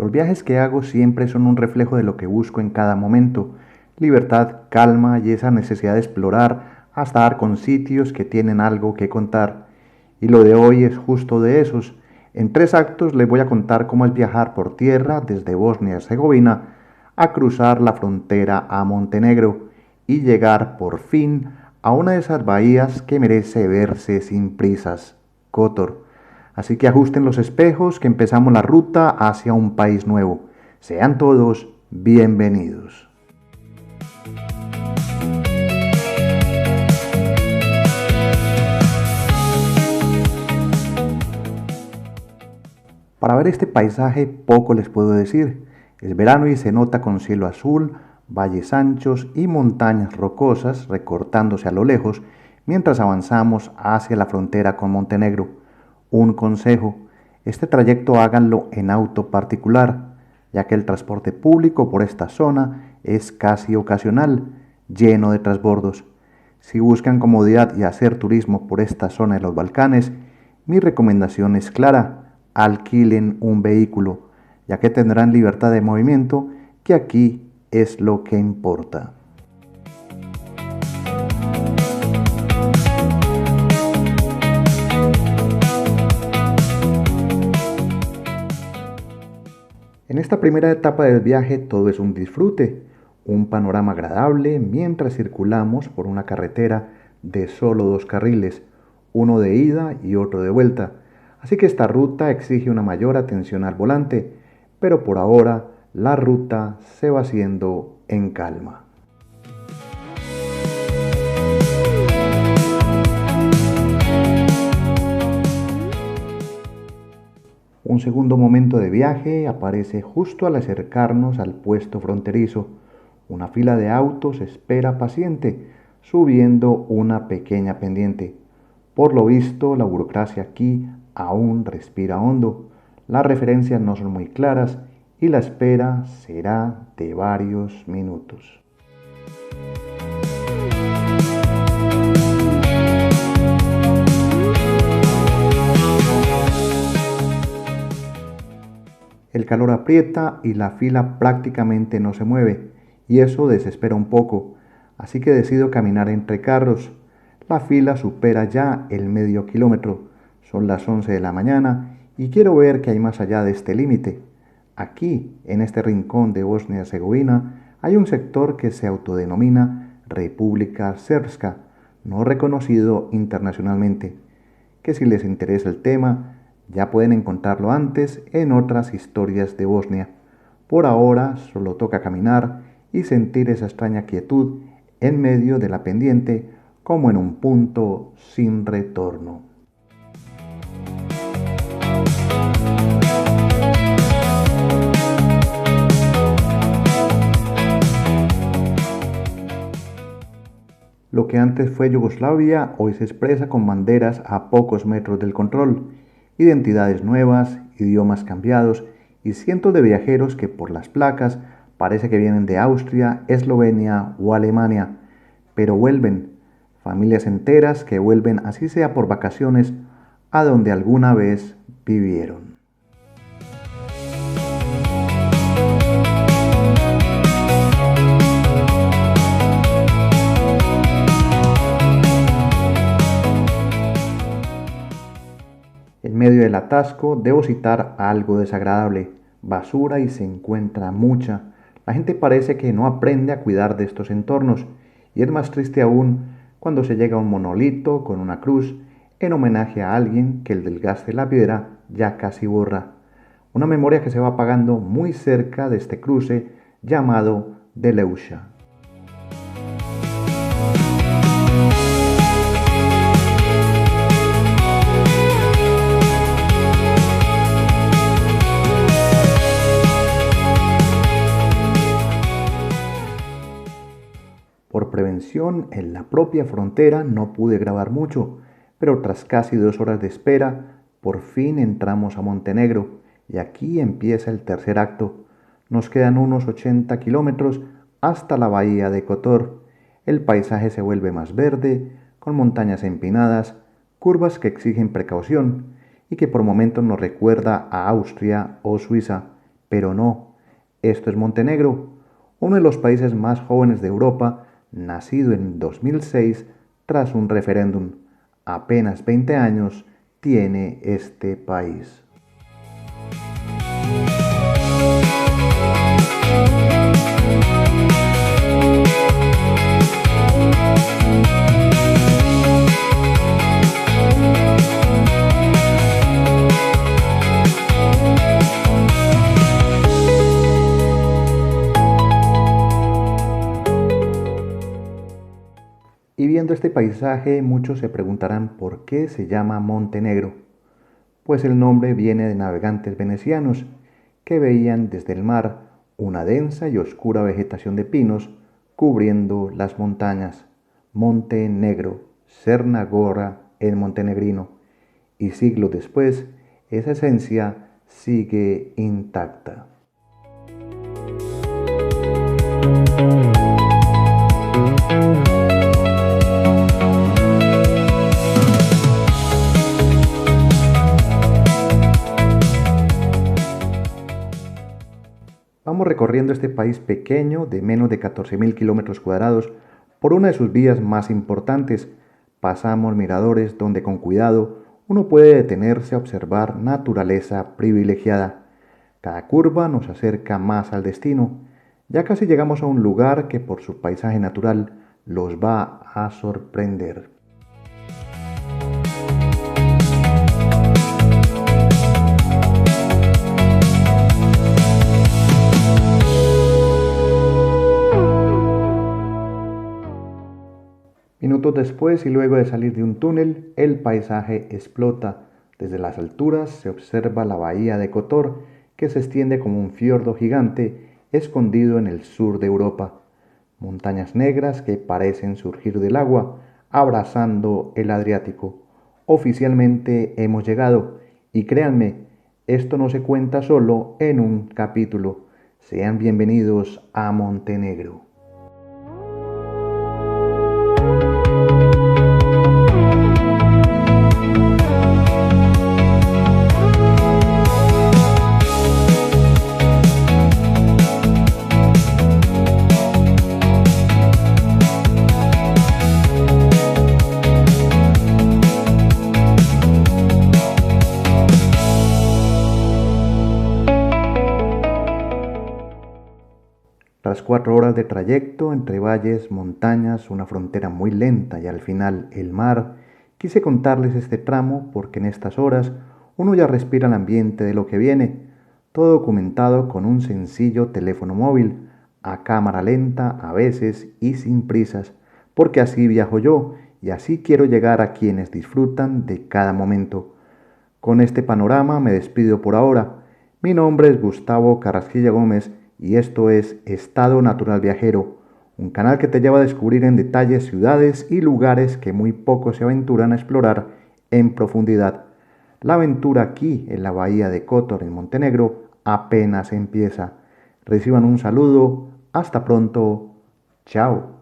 Los viajes que hago siempre son un reflejo de lo que busco en cada momento: libertad, calma y esa necesidad de explorar hasta dar con sitios que tienen algo que contar. Y lo de hoy es justo de esos. En 3 actos les voy a contar cómo es viajar por tierra desde Bosnia y Herzegovina a cruzar la frontera a Montenegro y llegar por fin a una de esas bahías que merece verse sin prisas: Kotor. Así que ajusten los espejos, que empezamos la ruta hacia un país nuevo. Sean todos bienvenidos. Para ver este paisaje poco les puedo decir. Es verano y se nota con cielo azul, valles anchos y montañas rocosas recortándose a lo lejos mientras avanzamos hacia la frontera con Montenegro. Un consejo: este trayecto háganlo en auto particular, ya que el transporte público por esta zona es casi ocasional, lleno de transbordos. Si buscan comodidad y hacer turismo por esta zona de los Balcanes, mi recomendación es clara: alquilen un vehículo, ya que tendrán libertad de movimiento, que aquí es lo que importa. En esta primera etapa del viaje todo es un disfrute, un panorama agradable mientras circulamos por una carretera de solo 2 carriles, uno de ida y otro de vuelta. Así que esta ruta exige una mayor atención al volante, pero por ahora la ruta se va haciendo en calma. Un segundo momento de viaje aparece justo al acercarnos al puesto fronterizo. Una fila de autos espera paciente, subiendo una pequeña pendiente. Por lo visto, la burocracia aquí aún respira hondo. Las referencias no son muy claras y la espera será de varios minutos. El calor aprieta y la fila prácticamente no se mueve, y eso desespera un poco, así que decido caminar entre carros. La fila supera ya el medio kilómetro, son las 11 de la mañana y quiero ver qué hay más allá de este límite. Aquí, en este rincón de Bosnia y Herzegovina, hay un sector que se autodenomina República Srpska, no reconocido internacionalmente, que si les interesa el tema, ya pueden encontrarlo antes en otras historias de Bosnia. Por ahora solo toca caminar y sentir esa extraña quietud en medio de la pendiente, como en un punto sin retorno. Lo que antes fue Yugoslavia hoy se expresa con banderas a pocos metros del control, identidades nuevas, idiomas cambiados y cientos de viajeros que por las placas parece que vienen de Austria, Eslovenia o Alemania, pero vuelven, familias enteras que vuelven así sea por vacaciones a donde alguna vez vivieron. En medio del atasco debo citar algo desagradable: basura, y se encuentra mucha. La gente parece que no aprende a cuidar de estos entornos, y es más triste aún cuando se llega a un monolito con una cruz en homenaje a alguien que el desgaste de la piedra ya casi borra. Una memoria que se va apagando muy cerca de este cruce llamado Deleusha. Por prevención, en la propia frontera no pude grabar mucho, pero tras casi 2 horas de espera, por fin entramos a Montenegro y aquí empieza el tercer acto. Nos quedan unos 80 kilómetros hasta la bahía de Kotor. El paisaje se vuelve más verde, con montañas empinadas, curvas que exigen precaución y que por momentos nos recuerda a Austria o Suiza, Pero no, esto es Montenegro, uno de los países más jóvenes de Europa, nacido en 2006 tras un referéndum. Apenas 20 años tiene este país. Y viendo este paisaje, muchos se preguntarán por qué se llama Montenegro. Pues el nombre viene de navegantes venecianos que veían desde el mar una densa y oscura vegetación de pinos cubriendo las montañas. Monte Negro, Crna Gora en montenegrino. Y siglos después, esa esencia sigue intacta. Vamos recorriendo este país pequeño de menos de 14.000 kilómetros cuadrados por una de sus vías más importantes. Pasamos miradores donde con cuidado uno puede detenerse a observar naturaleza privilegiada. Cada curva nos acerca más al destino. Ya casi llegamos a un lugar que por su paisaje natural los va a sorprender. Minutos después y luego de salir de un túnel, el paisaje explota. Desde las alturas se observa la bahía de Kotor, que se extiende como un fiordo gigante escondido en el sur de Europa. Montañas negras que parecen surgir del agua, abrazando el Adriático. Oficialmente hemos llegado, y créanme, esto no se cuenta solo en un capítulo. Sean bienvenidos a Montenegro. Tras 4 horas de trayecto entre valles, montañas, una frontera muy lenta y al final el mar, quise contarles este tramo porque en estas horas uno ya respira el ambiente de lo que viene, todo documentado con un sencillo teléfono móvil, a cámara lenta a veces y sin prisas, porque así viajo yo y así quiero llegar a quienes disfrutan de cada momento. Con este panorama me despido por ahora. Mi nombre es Gustavo Carrasquilla Gómez y esto es Estado Natural Viajero, un canal que te lleva a descubrir en detalle ciudades y lugares que muy pocos se aventuran a explorar en profundidad. La aventura aquí, en la bahía de Kotor, en Montenegro, apenas empieza. Reciban un saludo, hasta pronto, chao.